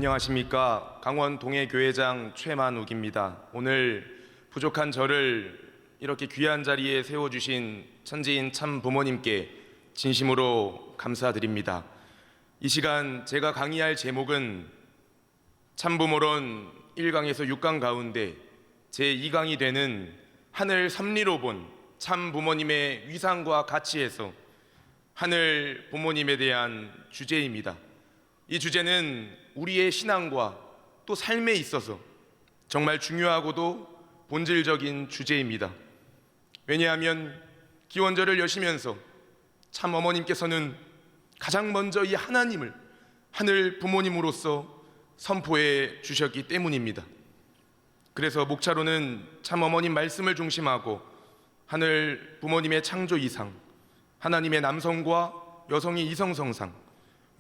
안녕하십니까. 강원 동해교회장 최만욱입니다. 오늘 부족한 저를 이렇게 귀한 자리에 세워주신 천지인 참 부모님께 진심으로 감사드립니다. 이 시간 제가 강의할 제목은 참부모론 1강에서 6강 가운데 제2강이 되는 하늘 섭리로 본 참 부모님의 위상과 가치에서 하늘 부모님에 대한 주제입니다. 이 주제는 우리의 신앙과 또 삶에 있어서 정말 중요하고도 본질적인 주제입니다. 왜냐하면 기원절을 여시면서 참 어머님께서는 가장 먼저 이 하나님을 하늘 부모님으로서 선포해 주셨기 때문입니다. 그래서 목차로는 참 어머님 말씀을 중심하고 하늘 부모님의 창조 이상, 하나님의 남성과 여성의 이성성상,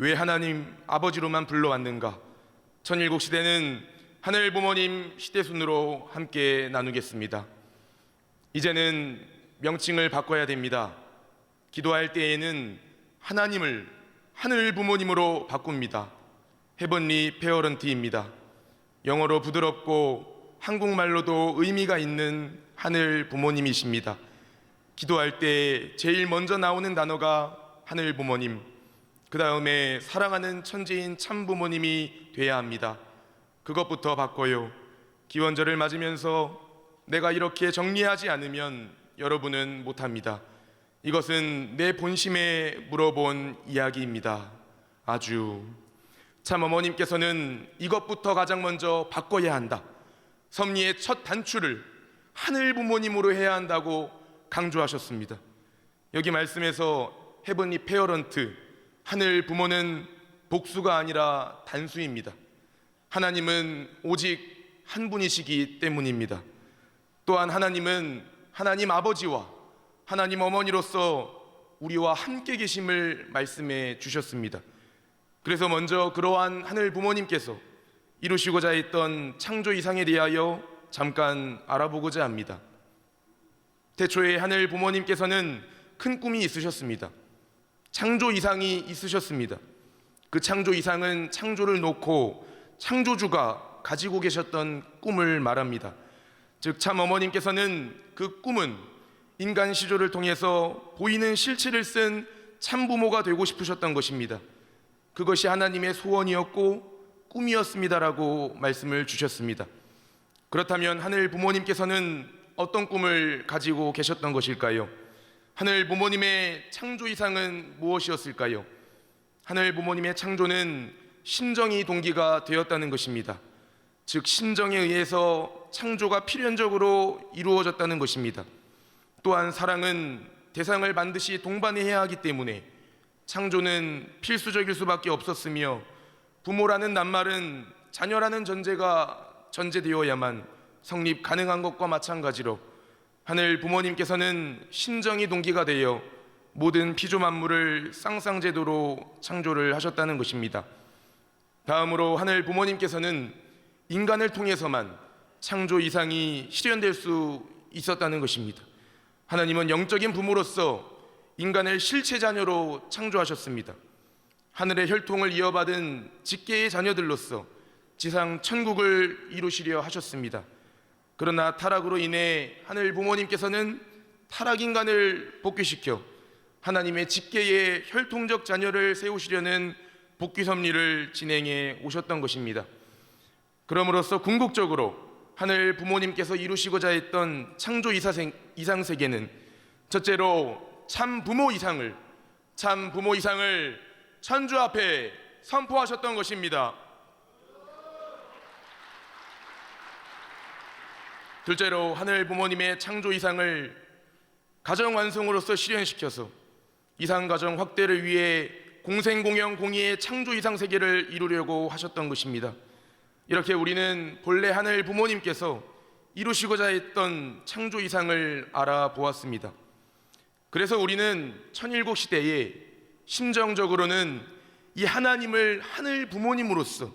왜 하나님 아버지로만 불러왔는가? 천일국 시대는 하늘 부모님 시대순으로 함께 나누겠습니다. 이제는 명칭을 바꿔야 됩니다. 기도할 때에는 하나님을 하늘 부모님으로 바꿉니다. 헤븐리 페어런트입니다. 영어로 부드럽고 한국말로도 의미가 있는 하늘 부모님이십니다. 기도할 때 제일 먼저 나오는 단어가 하늘 부모님, 그 다음에 사랑하는 천지인 참 부모님이 돼야 합니다. 그것부터 바꿔요. 기원절을 맞으면서 내가 이렇게 정리하지 않으면 여러분은 못합니다. 이것은 내 본심에 물어본 이야기입니다. 아주 참 어머님께서는 이것부터 가장 먼저 바꿔야 한다. 섭리의 첫 단추를 하늘 부모님으로 해야 한다고 강조하셨습니다. 여기 말씀에서 헤븐리 페어런트, 하늘 부모는 복수가 아니라 단수입니다. 하나님은 오직 한 분이시기 때문입니다. 또한 하나님은 하나님 아버지와 하나님 어머니로서 우리와 함께 계심을 말씀해 주셨습니다. 그래서 먼저 그러한 하늘 부모님께서 이루시고자 했던 창조 이상에 대하여 잠깐 알아보고자 합니다. 태초에 하늘 부모님께서는 큰 꿈이 있으셨습니다. 창조 이상이 있으셨습니다. 그 창조 이상은 창조를 놓고 창조주가 가지고 계셨던 꿈을 말합니다. 즉 참 어머님께서는 그 꿈은 인간 시조를 통해서 보이는 실체를 쓴 참부모가 되고 싶으셨던 것입니다. 그것이 하나님의 소원이었고 꿈이었습니다라고 말씀을 주셨습니다. 그렇다면 하늘 부모님께서는 어떤 꿈을 가지고 계셨던 것일까요? 하늘 부모님의 창조 이상은 무엇이었을까요? 하늘 부모님의 창조는 신정이 동기가 되었다는 것입니다. 즉 신정에 의해서 창조가 필연적으로 이루어졌다는 것입니다. 또한 사랑은 대상을 반드시 동반해야 하기 때문에 창조는 필수적일 수밖에 없었으며 부모라는 낱말은 자녀라는 전제가 전제되어야만 성립 가능한 것과 마찬가지로 하늘 부모님께서는 신정이 동기가 되어 모든 피조 만물을 쌍쌍제도로 창조를 하셨다는 것입니다. 다음으로 하늘 부모님께서는 인간을 통해서만 창조 이상이 실현될 수 있었다는 것입니다. 하나님은 영적인 부모로서 인간을 실체 자녀로 창조하셨습니다. 하늘의 혈통을 이어받은 직계의 자녀들로서 지상 천국을 이루시려 하셨습니다. 그러나 타락으로 인해 하늘 부모님께서는 타락 인간을 복귀시켜 하나님의 직계의 혈통적 자녀를 세우시려는 복귀 섭리를 진행해 오셨던 것입니다. 그럼으로써 궁극적으로 하늘 부모님께서 이루시고자 했던 창조 이상 세계는 첫째로 참 부모 이상을 천주 앞에 선포하셨던 것입니다. 둘째로 하늘 부모님의 창조 이상을 가정 완성으로서 실현시켜서 이상 가정 확대를 위해 공생공영 공의의 창조 이상 세계를 이루려고 하셨던 것입니다. 이렇게 우리는 본래 하늘 부모님께서 이루시고자 했던 창조 이상을 알아보았습니다. 그래서 우리는 천일국 시대에 심정적으로는 이 하나님을 하늘 부모님으로서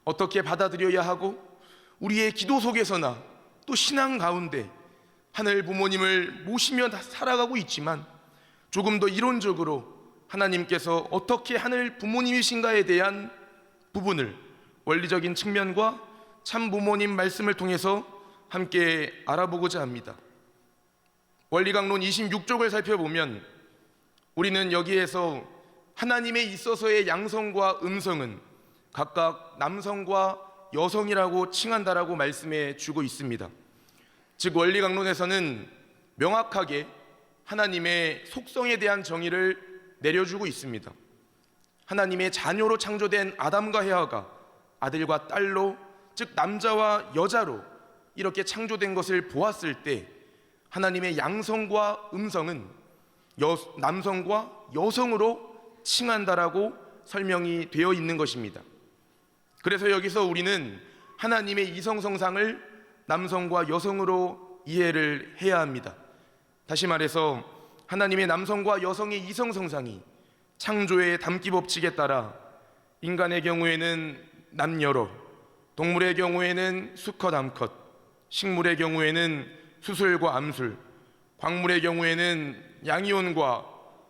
어떻게 받아들여야 하고 우리의 기도 속에서나 또 신앙 가운데 하늘 부모님을 모시며 살아가고 있지만 조금 더 이론적으로 하나님께서 어떻게 하늘 부모님이신가에 대한 부분을 원리적인 측면과 참 부모님 말씀을 통해서 함께 알아보고자 합니다. 원리강론 26쪽을 살펴보면 우리는 여기에서 하나님에 있어서의 양성과 음성은 각각 남성과 여성이라고 칭한다라고 말씀해 주고 있습니다. 즉 원리강론에서는 명확하게 하나님의 속성에 대한 정의를 내려주고 있습니다. 하나님의 자녀로 창조된 아담과 헤아가 아들과 딸로, 즉 남자와 여자로 이렇게 창조된 것을 보았을 때 하나님의 양성과 음성은 남성과 여성으로 칭한다라고 설명이 되어 있는 것입니다. 그래서 여기서 우리는 하나님의 이성성상을 남성과 여성으로 이해를 해야 합니다. 다시 말해서 하나님의 남성과 여성의 이성성상이 창조의 담기 법칙에 따라 인간의 경우에는 남여로, 동물의 경우에는 수컷 암컷, 식물의 경우에는 수술과 암술, 광물의 경우에는 양이온과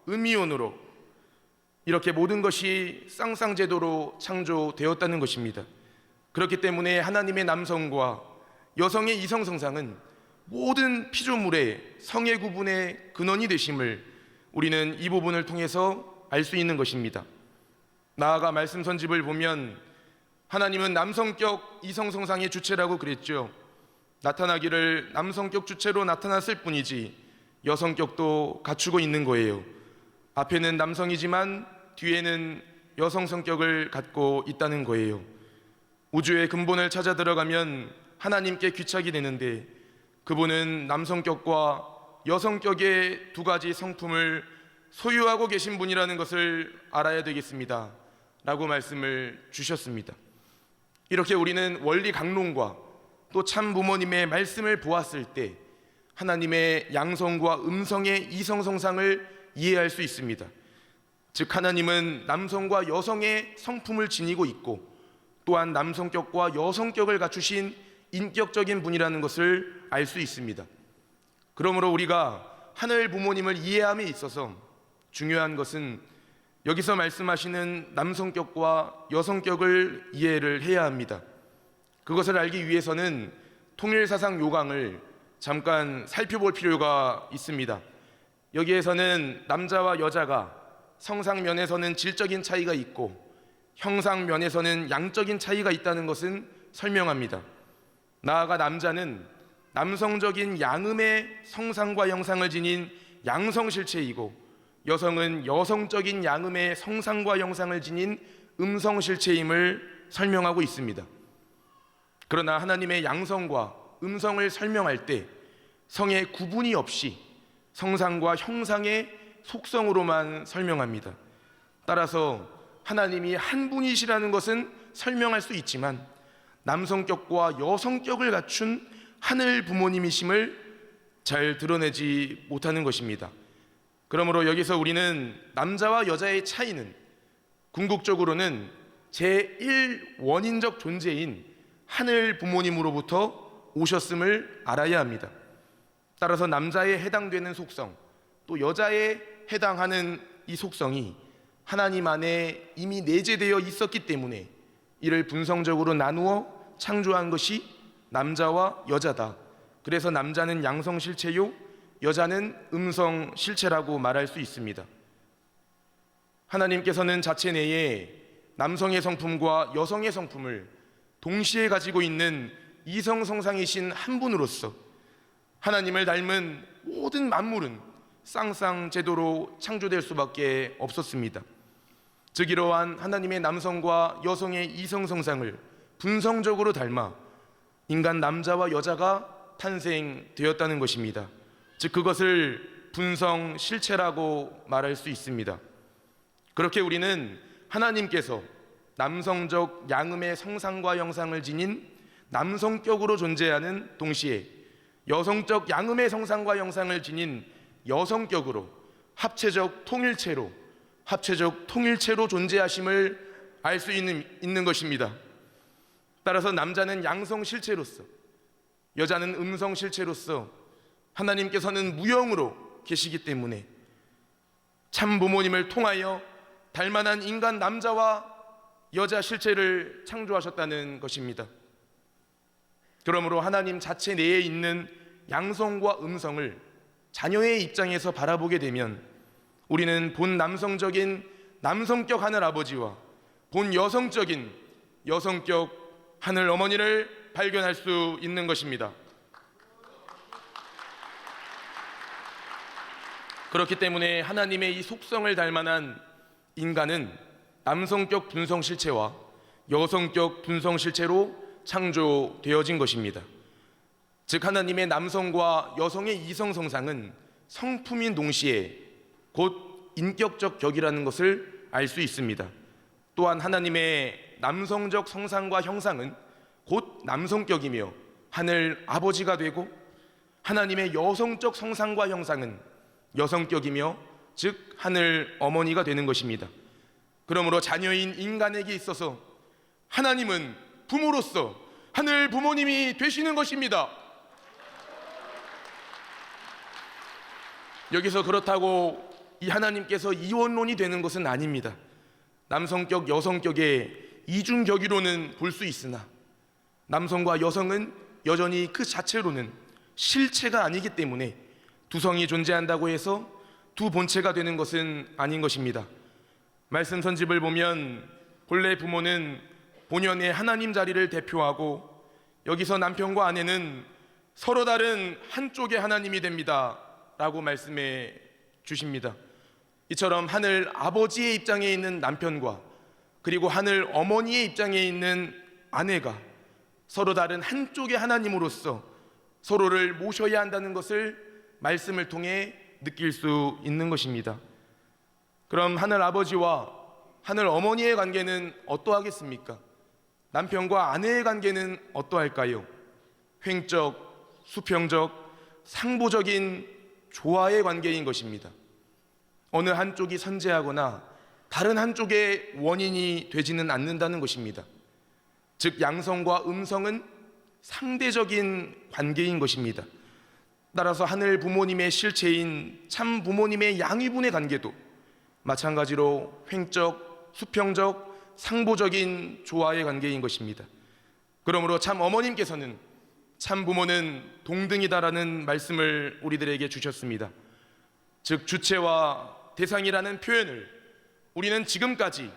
음이온으로 이렇게 모든 것이 쌍쌍제도로 창조되었다는 것입니다. 그렇기 때문에 하나님의 남성과 여성의 이성성상은 모든 피조물의 성의 구분의 근원이 되심을 우리는 이 부분을 통해서 알 수 있는 것입니다. 나아가 말씀 선집을 보면 하나님은 남성격 이성성상의 주체라고 그랬죠. 나타나기를 남성격 주체로 나타났을 뿐이지 여성격도 갖추고 있는 거예요. 앞에는 남성이지만 뒤에는 여성 성격을 갖고 있다는 거예요. 우주의 근본을 찾아 들어가면 하나님께 귀착이 되는데 그분은 남성격과 여성격의 두 가지 성품을 소유하고 계신 분이라는 것을 알아야 되겠습니다 라고 말씀을 주셨습니다. 이렇게 우리는 원리 강론과 또 참 부모님의 말씀을 보았을 때 하나님의 양성과 음성의 이성성상을 이해할 수 있습니다. 즉 하나님은 남성과 여성의 성품을 지니고 있고 또한 남성격과 여성격을 갖추신 인격적인 분이라는 것을 알 수 있습니다. 그러므로 우리가 하늘 부모님을 이해함에 있어서 중요한 것은 여기서 말씀하시는 남성격과 여성격을 이해를 해야 합니다. 그것을 알기 위해서는 통일사상 요강을 잠깐 살펴볼 필요가 있습니다. 여기에서는 남자와 여자가 성상 면에서는 질적인 차이가 있고 형상 면에서는 양적인 차이가 있다는 것은 설명합니다. 나아가 남자는 남성적인 양음의 성상과 형상을 지닌 양성실체이고 여성은 여성적인 양음의 성상과 형상을 지닌 음성실체임을 설명하고 있습니다. 그러나 하나님의 양성과 음성을 설명할 때 성의 구분이 없이 성상과 형상의 속성으로만 설명합니다. 따라서 하나님이 한 분이시라는 것은 설명할 수 있지만 남성격과 여성격을 갖춘 하늘 부모님이심을 잘 드러내지 못하는 것입니다. 그러므로 여기서 우리는 남자와 여자의 차이는 궁극적으로는 제1원인적 존재인 하늘 부모님으로부터 오셨음을 알아야 합니다. 따라서 남자에 해당되는 속성 또 여자에 해당하는 이 속성이 하나님 안에 이미 내재되어 있었기 때문에 이를 분성적으로 나누어 창조한 것이 남자와 여자다. 그래서 남자는 양성실체요 여자는 음성실체라고 말할 수 있습니다. 하나님께서는 자체 내에 남성의 성품과 여성의 성품을 동시에 가지고 있는 이성성상이신 한 분으로서 하나님을 닮은 모든 만물은 쌍쌍제도로 창조될 수밖에 없었습니다. 즉 이러한 하나님의 남성과 여성의 이성성상을 분성적으로 닮아 인간 남자와 여자가 탄생되었다는 것입니다. 즉 그것을 분성실체라고 말할 수 있습니다. 그렇게 우리는 하나님께서 남성적 양음의 성상과 형상을 지닌 남성격으로 존재하는 동시에 여성적 양음의 성상과 형상을 지닌 여성격으로 합체적 통일체로 존재하심을 알 수 있는 것입니다. 따라서 남자는 양성실체로서 여자는 음성실체로서 하나님께서는 무형으로 계시기 때문에 참 부모님을 통하여 닮아난 인간 남자와 여자 실체를 창조하셨다는 것입니다. 그러므로 하나님 자체 내에 있는 양성과 음성을 자녀의 입장에서 바라보게 되면 우리는 본 남성적인 남성격 하늘 아버지와 본 여성적인 여성격 하늘 어머니를 발견할 수 있는 것입니다. 그렇기 때문에 하나님의 이 속성을 닮아난 인간은 남성격 분성 실체와 여성격 분성 실체로 창조되어진 것입니다. 즉 하나님의 남성과 여성의 이성 성상은 성품인 동시에 곧 인격적 격이라는 것을 알 수 있습니다. 또한 하나님의 남성적 성상과 형상은 곧 남성격이며 하늘 아버지가 되고 하나님의 여성적 성상과 형상은 여성격이며 즉 하늘 어머니가 되는 것입니다. 그러므로 자녀인 인간에게 있어서 하나님은 부모로서 하늘 부모님이 되시는 것입니다. 여기서 그렇다고 이 하나님께서 이원론이 되는 것은 아닙니다. 남성격, 여성격의 이중격이로는 볼 수 있으나 남성과 여성은 여전히 그 자체로는 실체가 아니기 때문에 두 성이 존재한다고 해서 두 본체가 되는 것은 아닌 것입니다. 말씀 선집을 보면 본래 부모는 본연의 하나님 자리를 대표하고 여기서 남편과 아내는 서로 다른 한쪽의 하나님이 됩니다 라고 말씀해 주십니다. 이처럼 하늘 아버지의 입장에 있는 남편과 그리고 하늘 어머니의 입장에 있는 아내가 서로 다른 한쪽의 하나님으로서 서로를 모셔야 한다는 것을 말씀을 통해 느낄 수 있는 것입니다. 그럼 하늘 아버지와 하늘 어머니의 관계는 어떠하겠습니까? 남편과 아내의 관계는 어떠할까요? 횡적, 수평적, 상보적인 조화의 관계인 것입니다. 어느 한쪽이 선제하거나 다른 한쪽의 원인이 되지는 않는다는 것입니다. 즉 양성과 음성은 상대적인 관계인 것입니다. 따라서 하늘 부모님의 실체인 참 부모님의 양위분의 관계도 마찬가지로 횡적, 수평적, 상보적인 조화의 관계인 것입니다. 그러므로 참 어머님께서는 참 부모는 동등이다라는 말씀을 우리들에게 주셨습니다. 즉 주체와 대상이라는 표현을 우리는 지금까지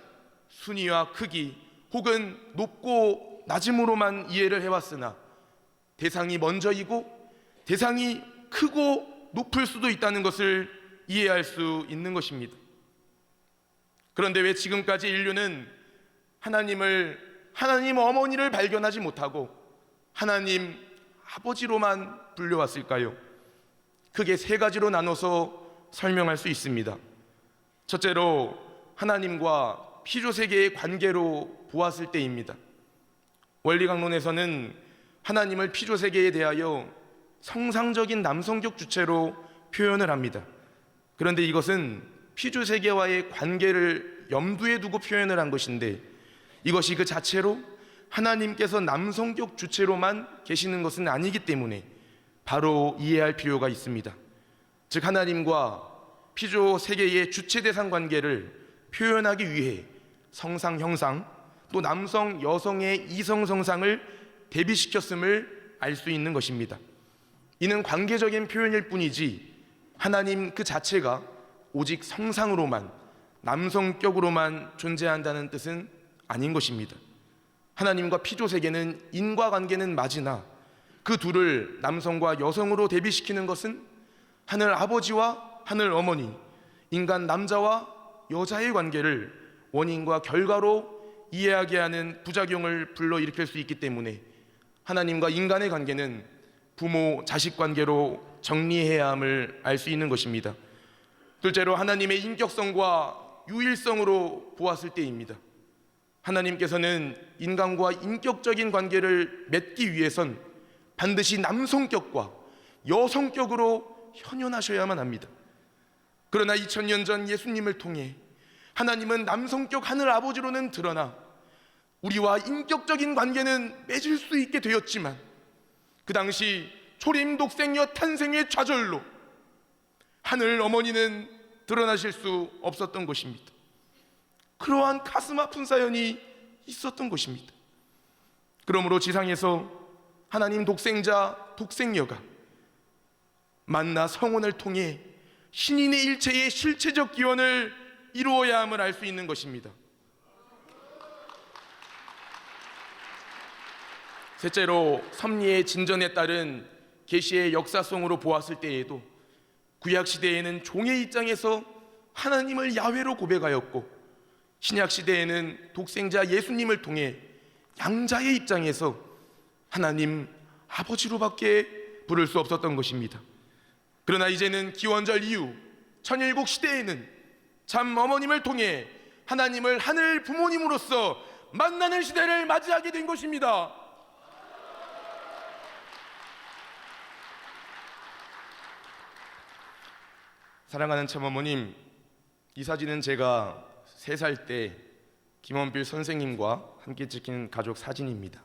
순위와 크기 혹은 높고 낮음으로만 이해를 해왔으나 대상이 먼저이고 대상이 크고 높을 수도 있다는 것을 이해할 수 있는 것입니다. 그런데 왜 지금까지 인류는 하나님 어머니를 발견하지 못하고 하나님 아버지로만 불려왔을까요? 크게 세 가지로 나눠서 설명할 수 있습니다. 첫째로 하나님과 피조세계의 관계로 보았을 때입니다. 원리강론에서는 하나님을 피조세계에 대하여 성상적인 남성격 주체로 표현을 합니다. 그런데 이것은 피조세계와의 관계를 염두에 두고 표현을 한 것인데 이것이 그 자체로 하나님께서 남성격 주체로만 계시는 것은 아니기 때문에 바로 이해할 필요가 있습니다. 즉 하나님과 피조세계의 주체 대상 관계를 표현하기 위해 성상 형상 또 남성 여성의 이성 성상을 대비시켰음을 알 수 있는 것입니다. 이는 관계적인 표현일 뿐이지 하나님 그 자체가 오직 성상으로만 남성격으로만 존재한다는 뜻은 아닌 것입니다. 하나님과 피조세계는 인과관계는 맞으나 그 둘을 남성과 여성으로 대비시키는 것은 하늘 아버지와 하늘 어머니, 인간 남자와 여자의 관계를 원인과 결과로 이해하게 하는 부작용을 불러일으킬 수 있기 때문에 하나님과 인간의 관계는 부모, 자식 관계로 정리해야 함을 알 수 있는 것입니다. 둘째로 하나님의 인격성과 유일성으로 보았을 때입니다. 하나님께서는 인간과 인격적인 관계를 맺기 위해선 반드시 남성격과 여성격으로 현현하셔야만 합니다. 그러나 2000년 전 예수님을 통해 하나님은 남성격 하늘 아버지로는 드러나 우리와 인격적인 관계는 맺을 수 있게 되었지만 그 당시 초림 독생녀 탄생의 좌절로 하늘 어머니는 드러나실 수 없었던 것입니다. 그러한 가슴 아픈 사연이 있었던 것입니다. 그러므로 지상에서 하나님 독생자, 독생녀가 만나 성혼을 통해 신인의 일체의 실체적 기원을 이루어야 함을 알 수 있는 것입니다. 셋째로, 섭리의 진전에 따른 계시의 역사성으로 보았을 때에도 구약 시대에는 종의 입장에서 하나님을 야훼로 고백하였고, 신약 시대에는 독생자 예수님을 통해 양자의 입장에서 하나님 아버지로밖에 부를 수 없었던 것입니다. 그러나 이제는 기원절 이후 천일국 시대에는 참 어머님을 통해 하나님을 하늘 부모님으로서 만나는 시대를 맞이하게 된 것입니다. 사랑하는 참어머님, 이 사진은 제가 3살 때 김원필 선생님과 함께 찍힌 가족 사진입니다.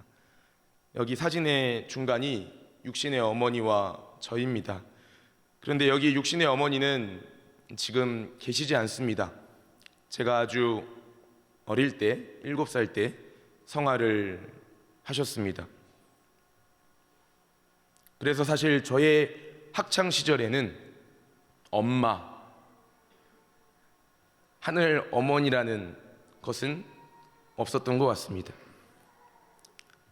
여기 사진의 중간이 육신의 어머니와 저입니다. 그런데 여기 육신의 어머니는 지금 계시지 않습니다. 제가 아주 어릴 때, 7살 때 성화를 하셨습니다. 그래서 사실 저의 학창 시절에는 엄마, 하늘 어머니라는 것은 없었던 것 같습니다.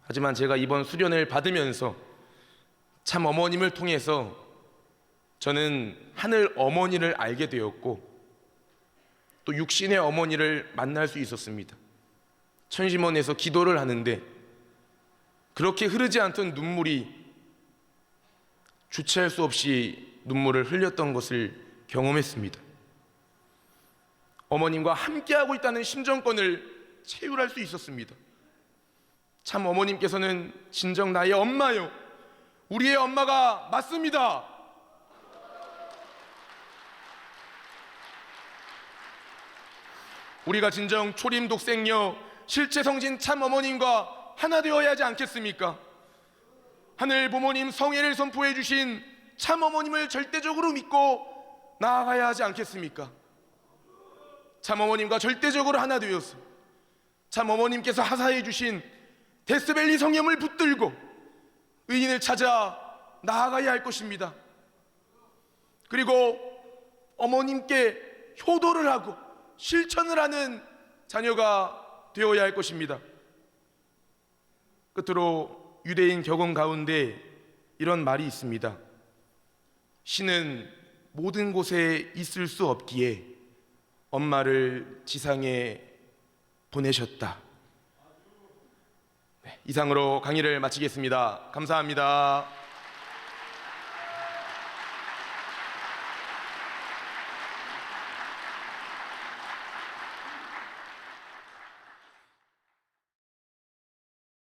하지만 제가 이번 수련을 받으면서 참 어머님을 통해서 저는 하늘 어머니를 알게 되었고, 또 육신의 어머니를 만날 수 있었습니다. 천심원에서 기도를 하는데 그렇게 흐르지 않던 눈물이 주체할 수 없이 눈물을 흘렸던 것을 경험했습니다. 어머님과 함께하고 있다는 심정권을 체휼할 수 있었습니다. 참 어머님께서는 진정 나의 엄마요, 우리의 엄마가 맞습니다. 우리가 진정 초림 독생녀 실체 성진 참 어머님과 하나 되어야 하지 않겠습니까? 하늘 부모님 성애를 선포해 주신 참 어머님을 절대적으로 믿고 나아가야 하지 않겠습니까? 참 어머님과 절대적으로 하나 되어서 참 어머님께서 하사해 주신 데스밸리 성염을 붙들고 의인을 찾아 나아가야 할 것입니다. 그리고 어머님께 효도를 하고 실천을 하는 자녀가 되어야 할 것입니다. 끝으로 유대인 격언 가운데 이런 말이 있습니다. 신은 모든 곳에 있을 수 없기에 엄마를 지상에 보내셨다. 이상으로 강의를 마치겠습니다. 감사합니다.